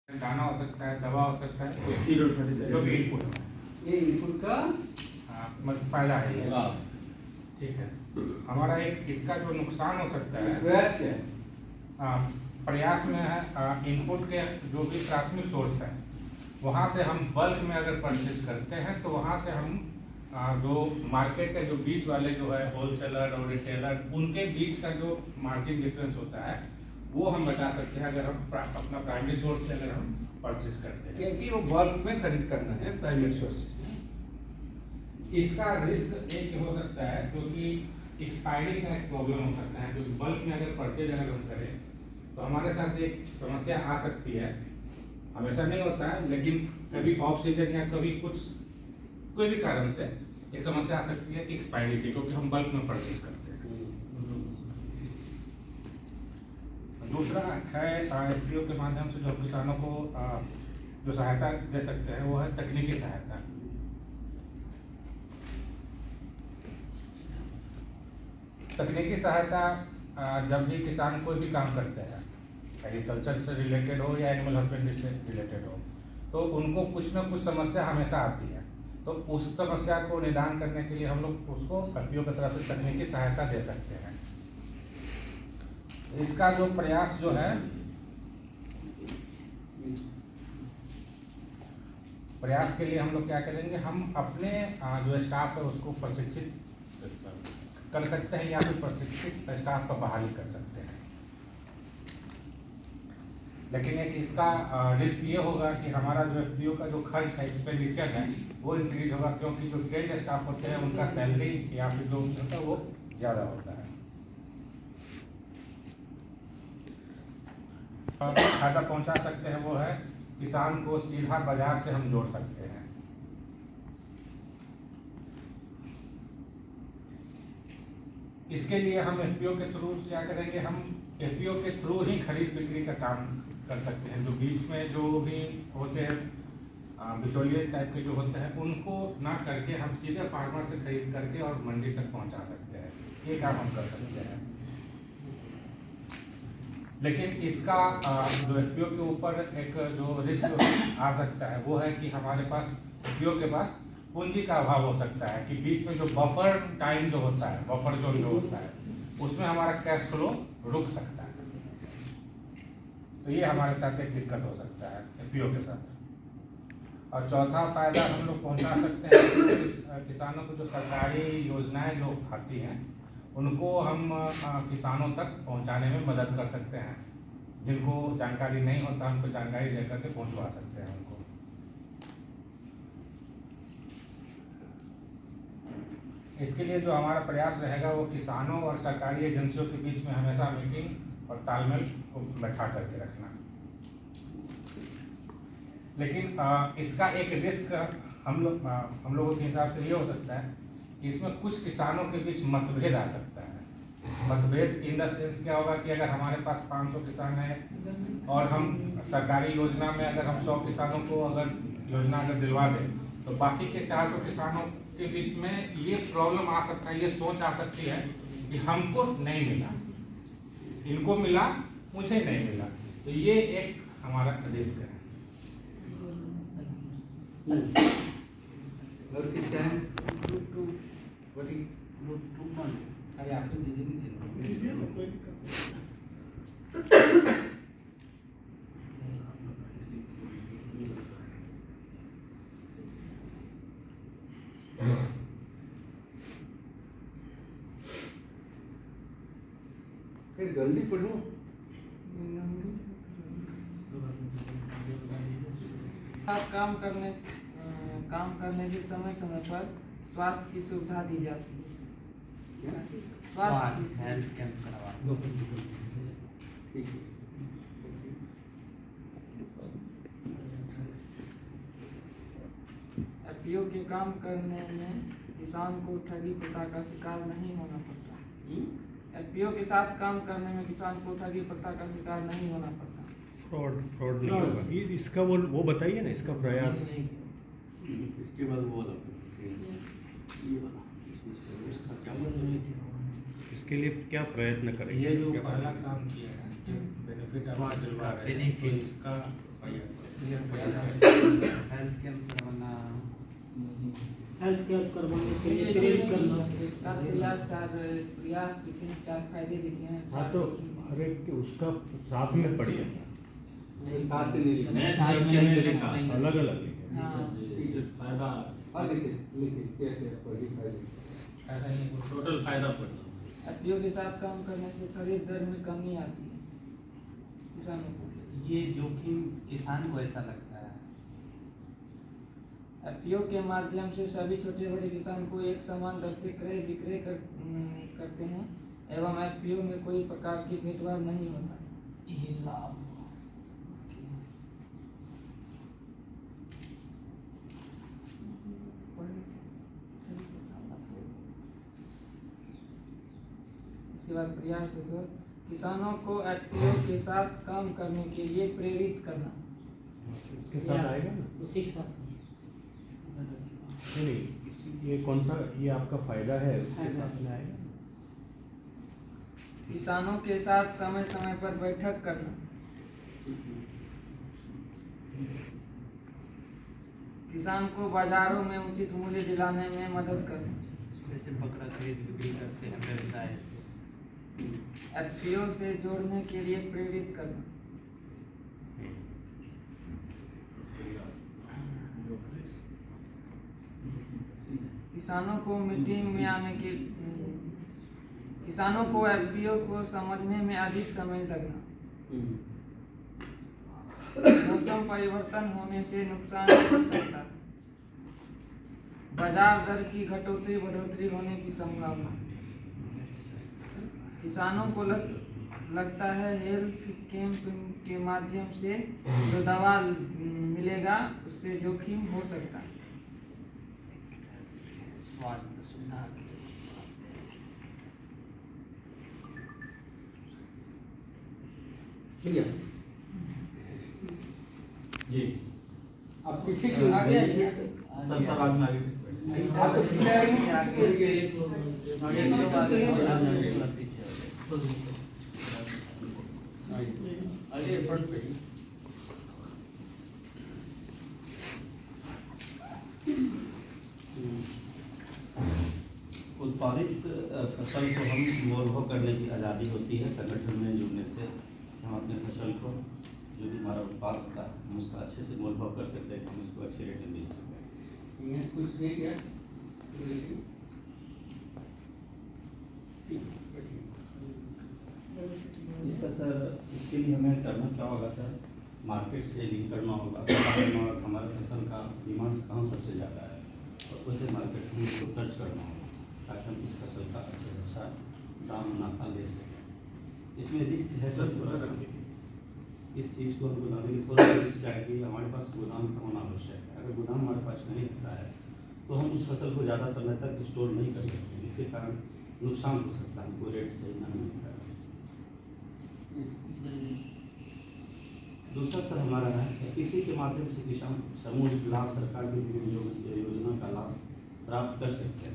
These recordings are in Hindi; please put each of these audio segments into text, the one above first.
दाना हो सकता है, दवा हो सकता है, जो भी इनपुट है, ये इनपुट का मतलब फायदा है ये। ठीक है। हमारा एक इसका जो नुकसान हो सकता है, प्रयास क्या है? प्रयास में है इनपुट के जो भी प्राथमिक सोर्स है वहाँ से हम बल्क में अगर परचेज करते हैं तो वहाँ से हम जो मार्केट के जो बीच वाले जो है होलसेलर और रिटेलर उनके बीच का जो मार्जिन डिफरेंस होता है वो हम बता सकते हैं अगर हम अपना प्राइमरी सोर्स से अगर हम परचेज करते हैं, क्योंकि वो बल्क में खरीद करना है प्राइवेट सोर्स से। इसका रिस्क एक हो सकता है क्योंकि एक्सपायरी का एक प्रॉब्लम हो सकता है, क्योंकि बल्क में अगर परचेज अगर हम करें तो हमारे साथ एक समस्या आ सकती है, हमेशा नहीं होता है लेकिन कभी ऑफ सीजन या कभी कोई भी कारण से एक समस्या आ सकती है एक्सपायरी की, क्योंकि हम बल्क में परचेज करते हैं। दूसरा है एफपीओ के माध्यम से जो किसानों को जो सहायता दे सकते हैं वो है तकनीकी सहायता। तकनीकी सहायता जब भी किसान कोई भी काम करते हैं, एग्रीकल्चर से रिलेटेड हो या एनिमल हस्बेंड्री से रिलेटेड हो, तो उनको कुछ ना कुछ समस्या हमेशा आती है, तो उस समस्या को निदान करने के लिए हम लोग उसको एफपीओ की तरफ से तकनीकी सहायता दे सकते हैं। इसका जो प्रयास जो है प्रयास के लिए हम लोग क्या करेंगे, हम अपने जो स्टाफ है उसको प्रशिक्षित कर सकते हैं या फिर प्रशिक्षित स्टाफ का बहाली कर सकते हैं। लेकिन एक इसका रिस्क ये होगा कि हमारा जो एफपीओ का जो खर्च है, एक्सपेंडिचर है, वो इंक्रीज होगा, क्योंकि जो ट्रेंड स्टाफ होते हैं उनका सैलरी या फिर जो होता है वो ज़्यादा होता है। फायदा पहुंचा सकते हैं वो है किसान को सीधा बाजार से हम जोड़ सकते हैं। इसके लिए हम एफपीओ के थ्रू क्या करेंगे, हम एफपीओ के थ्रू ही खरीद बिक्री का काम कर सकते हैं। जो बीच में जो भी होते हैं बिचौलिए टाइप के जो होते हैं उनको ना करके हम सीधे फार्मर से खरीद करके और मंडी तक पहुंचा सकते हैं, ये काम हम कर सकते हैं। लेकिन इसका जो एफपीओ के ऊपर एक जो रिस्क आ सकता है वो है कि हमारे पास एफपीओ के पास पूंजी का अभाव हो सकता है, कि बीच में जो बफर टाइम जो होता है, बफर जोन जो होता है, उसमें हमारा कैश फ्लो रुक सकता है। तो ये हमारे साथ एक दिक्कत हो सकता है एफपीओ के साथ। और चौथा फायदा हम लोग पहुंचा सकते हैं किसानों को जो सरकारी योजनाएं जो आती हैं उनको हम किसानों तक पहुंचाने में मदद कर सकते हैं। जिनको जानकारी नहीं होता उनको जानकारी देकर के पहुंचवा सकते हैं उनको। इसके लिए जो हमारा प्रयास रहेगा वो किसानों और सरकारी एजेंसियों के बीच में हमेशा मीटिंग और तालमेल को बैठा करके रखना। लेकिन इसका एक रिस्क हम लोगों के हिसाब से ये हो सकता है कि इसमें कुछ किसानों के बीच मतभेद आ सकता है। मतभेद इन द सेंस क्या होगा कि अगर हमारे पास 500 किसान हैं और हम सरकारी योजना में अगर हम 100 किसानों को अगर योजना अगर दिलवा दें तो बाकी के 400 किसानों के बीच में ये प्रॉब्लम आ सकता है, ये सोच आ सकती है कि हमको नहीं मिला, इनको मिला, मुझे नहीं मिला। तो ये एक हमारा रिस्क है। जल्दी पढ़ो। काम करने से समय समय पर स्वास्थ्य की सुविधा दी जाती है। स्वास्थ्य हेल्थ कैंप करवा। एफपीओ के काम करने में किसान को ठगी प्रथा का शिकार नहीं होना पड़ता। एफपीओ के साथ काम करने में किसान को ठगी प्रथा का शिकार नहीं होना पड़ता। फ्रॉड नहीं होगा। इसका वो बताइए ना, इसका प्रयास। इसके बाद वो इसके लिए क्या प्रयत्न करेंगे? ये जो पहला काम किया है बेनिफिट दिलवा रहे हैं, तो इसका हेल्थ कैंप करवाना, हेल्थ कैंप करवाने के लिए ऐसे प्रेरित नहीं करना। किया। प्रयास दिखे हैं, 4 फायदे दिखे हैं। हाँ तो हर एक के उसका साथ में पड़ गया, साथ नहीं लिखा। साथ में नहीं लिखा। अलग अलग है। हाँ। फायदा हाँ लिखे लिखे क्या क्या पढ़ी फायदे। ऐसा ही कुछ टोटल फायदा पड़ता है। एफपीओ के साथ काम करने से खरीद दर में कमी आती है किसानों को। ये जोखिम किसान को ऐसा लगता है। एफपीओ के माध्यम से सभी छोटे बड़े किसान को एक समान दर से क्रय विक्रय करते हैं एवं एफपीओ में कोई प्रकार की भेदभाव नहीं होता। ये लाभ इसके बाद प्रयास है सर, किसानों को एफपीओ के साथ काम करने के लिए प्रेरित करना। इसके साथ आएगा ना? उसी के साथ नहीं, ये कौन सा, ये आपका फायदा है, उसके फायदा। साथ में आएगा। किसानों के साथ समय समय पर बैठक करना। किसान को बाजारों में उचित मूल्य दिलाने में मदद करना। जैसे बकरा खरीद बिक्री करते हैं व्यवसाय, एफपीओ से जोड़ने के लिए प्रेरित करना। किसानों को मीटिंग में आने के किसानों को एफपीओ को समझने में अधिक समय लगना। मौसम परिवर्तन होने से नुकसान हो सकता है। बाजार दर की घटोतरी बढ़ोतरी होने की संभावना। किसानों को लगता है हेल्थ कैंप के माध्यम से जो दवा मिलेगा उससे जोखिम हो सकता है। स्वास्थ्य सुधार क्लियर जी। आप पीछे आगे आइए। सर सर आगे आगे आप तो पीछे आगे फ्रंट पे उत्पादित फसल को हम मोलभाव करने की आज़ादी होती है। संगठन में जुड़ने से हम अपने फसल को, जो भी हमारा उत्पाद होता है, हम उसका अच्छे से मोलभाव कर सकते हैं, हम उसको अच्छे रेट में बेच सकते हैं। इंग्लिश कुछ नहीं क्या इसका सर, इसके लिए हमें करना क्या होगा सर, मार्केट से लिंक करना होगा, पता करना होगा हमारे फसल का डिमांड कहाँ सबसे ज़्यादा है और उसे मार्केट में उसको सर्च करना होगा ताकि हम इस फसल का अच्छे से अच्छा दाम मुनाफा ले सकें। इसमें रिस्क है सर थोड़ा सा, इस चीज़ को हमको लाने में थोड़ा सा रिस्क है कि हमारे पास गोदाम का होना आवश्यक है। अगर गोदाम हमारे पास नहीं होता है तो हम उस फसल को ज़्यादा समय तक स्टोर नहीं कर सकते, जिसके कारण नुकसान हो सकता है, हमको रेट सही नहीं मिलता है। दूसरा सर हमारा है किसी के माध्यम से किसान समूह लाभ सरकार की विभिन्न योजना का लाभ प्राप्त कर सकते हैं।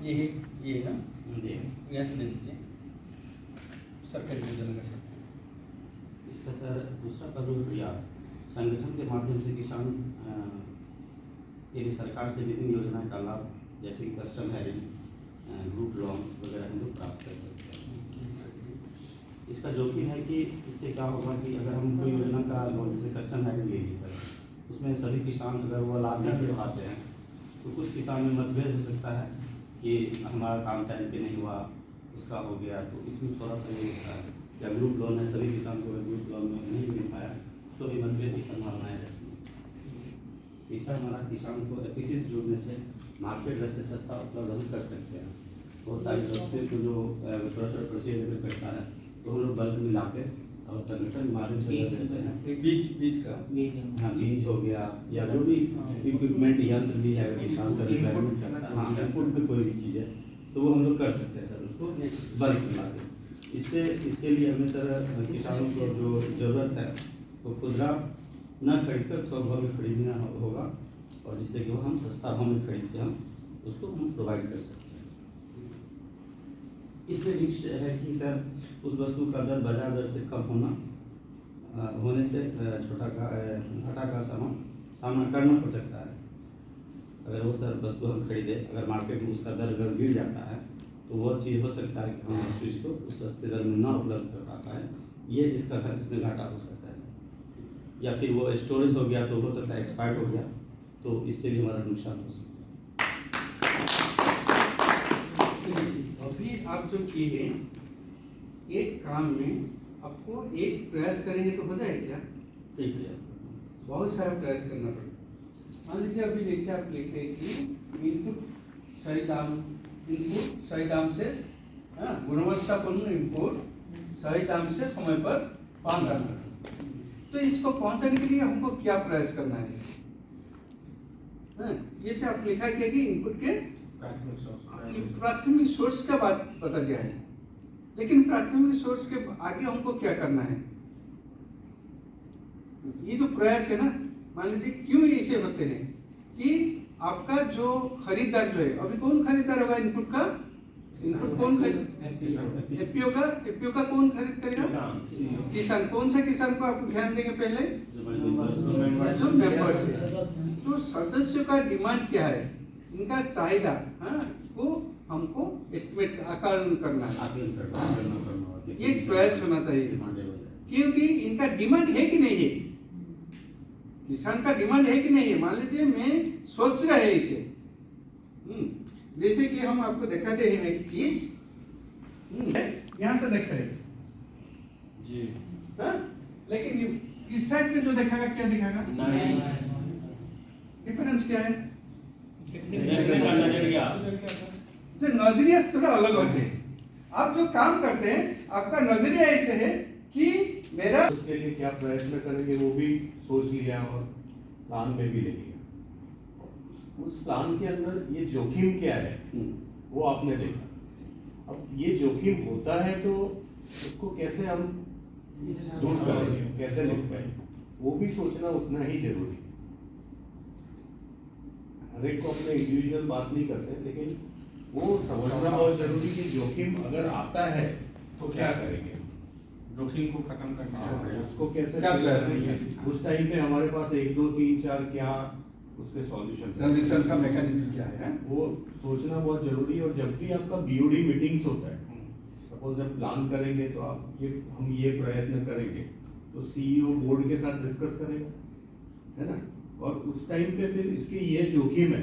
ये ना जी, यहाँ से ले लीजिए सरकारी योजना का सकते इसका सर दूसरा पहलू प्रयास, संगठन के माध्यम से किसान के लिए सरकार से विभिन्न योजना का लाभ जैसे कि कस्टम हायरिंग, ग्रुप लोन वगैरह हम लोग प्राप्त कर सकते हैं। इसका जोखिम है कि इससे क्या होगा कि अगर हम कोई योजना का लोन जैसे कस्टम हायरिंग लेगी सर, उसमें सभी किसान अगर वो लाभ नहीं ले पाते हैं तो कुछ किसान में मतभेद हो सकता है कि हमारा काम टाइम पे नहीं हुआ, उसका हो गया, तो इसमें थोड़ा सा ये होता है या ग्रुप लोन है, सभी किसान को ग्रुप लोन में नहीं मिल पाया तो भी मतभेद की संभावनाएं रहती है। तीसरा हमारा किसान को एफपीसी से जुड़ने से मार्केट दर से सस्ता उपलब्ध हम कर सकते हैं। बहुत सारी वस्तुएं को जो थोड़ा सा परचेज अगर करता है तो हम लोग बल्क में लाते और संगठन के माध्यम से कर सकते हैं। हैं बीज का हाँ, बीज हो गया या जो भी इक्विपमेंट यंत्र भी है, अगर किसान का रिक्वायरमेंट करता है, हाँ इनपुट पे कोई भी चीज़ है तो वो हम लोग कर सकते हैं सर, उसको बल्क में लाते। इससे इसके लिए हमें सर किसानों को जो ज़रूरत है वो खुदरा न खरीद कर थोक भाव में खरीदना होगा और जिससे कि वो हम सस्ता भाव में खरीद के हम उसको हम प्रोवाइड कर सकते हैं। इसमें रिस्क है कि सर उस वस्तु का दर बाजार दर से कम होना होने से घाटा का सामना करना पड़ सकता है। अगर वो सर वस्तु हम खरीदे, अगर मार्केट में उसका दर अगर गिर जाता है तो वो चीज़ हो सकता है कि हम उस चीज़ को उस सस्ते दर में ना उपलब्ध कर पाता है, ये इसमें घाटा हो सकता है सर। या फिर वो स्टोरेज हो गया तो हो सकता है एक्सपायर्ड हो गया, तो इससे भी हमारा नुकसान हो सकता है। अभी आप जो किए एक काम में आपको एक प्रयास करेंगे तो हो जाएगा क्या? ठीक है सर। बहुत सारा प्रयास करना पड़ेगा। मान लीजिए अभी जैसे आप लिख रहे कि इनपुट सही दाम से गुणवत्तापूर्ण इनपुट सही दाम से समय पर पहुंचाना। तो इसको पहुंचाने के लिए हमको क्या प्रयास करना है? ये से आप लिखा गया कि इनपुट के प्राथमिक सोर्स का बात बता दिया है, लेकिन प्राथमिक सोर्स के आगे हमको क्या करना है? ये जो प्रयास है ना, मान लीजिए क्यों ऐसे होते हैं कि आपका जो खरीदार जो है, अभी कौन खरीदार होगा इनपुट का? इनपुट कौन खरीद? एफपीओ का कौन खरीद करेगा? किसान। कौन सा किसान को आप ध्यान देंगे पहले? जो मेंबर्स है। तो सदस्यों का डिमांड क्या है, इनका चाहिदा वो हमको एस्टिमेट आकलन करना है। ये प्रयास होना चाहिए, क्योंकि इनका डिमांड है कि नहीं है, किसान का डिमांड है कि नहीं है। मान लीजिए मैं सोच रहा है इसे, जैसे कि हम आपको दिखाते हैं एक चीज, यहाँ से देख रहे जी, लेकिन इस साइड पे जो दिखागा क्या दिखागा? डिफरेंस क्या है? नजरिया थोड़ा अलग होते हैं। आप जो काम करते हैं आपका नजरिया ऐसे है कि मेरा उसके लिए क्या प्रयत्न करेंगे वो भी सोच लिया और प्लान में भी ले लिया। उस प्लान के अंदर ये जोखिम क्या है वो आपने देखा। अब ये जोखिम होता है तो उसको कैसे हम दूर करेंगे, कैसे निपटाएंगे, वो भी सोचना उतना ही जरूरी है। हर एक को अपने इंडिविजुअल बात नहीं करते, लेकिन वो समझना बहुत जरूरी कि जोखिम अगर आता है तो क्या करेंगे, जोखिम को खत्म करने का प्रयास। उसको कैसे क्या प्रयास करेंगे। उस टाइम पे हमारे पास 1 2 3 4 क्या उसके सॉल्यूशन का मैकेनिज्म क्या है, वो सोचना बहुत जरूरी है। और जब भी आपका बीओडी मीटिंग्स होता है, सपोज जब प्लान करेंगे तो हम ये प्रयत्न करेंगे, तो सीईओ बोर्ड के साथ डिस्कस करेगा, है ना। और उस टाइम पे फिर इसकी ये जोखिम है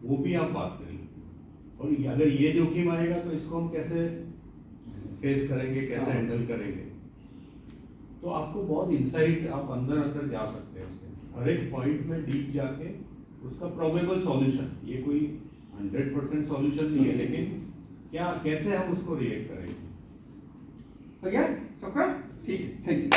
वो भी आप बात करेंगे, और अगर ये जोखिम आएगा तो इसको हम कैसे फेस करेंगे, कैसे हैंडल करेंगे। तो आपको बहुत इंसाइट, आप अंदर जा सकते हैं उसके हर एक पॉइंट में डीप जाके उसका प्रोबेबल सॉल्यूशन। ये कोई 100% सॉल्यूशन नहीं है, लेकिन क्या कैसे हम उसको रिएक्ट करेंगे। हो गया सबका? ठीक है, थैंक यू।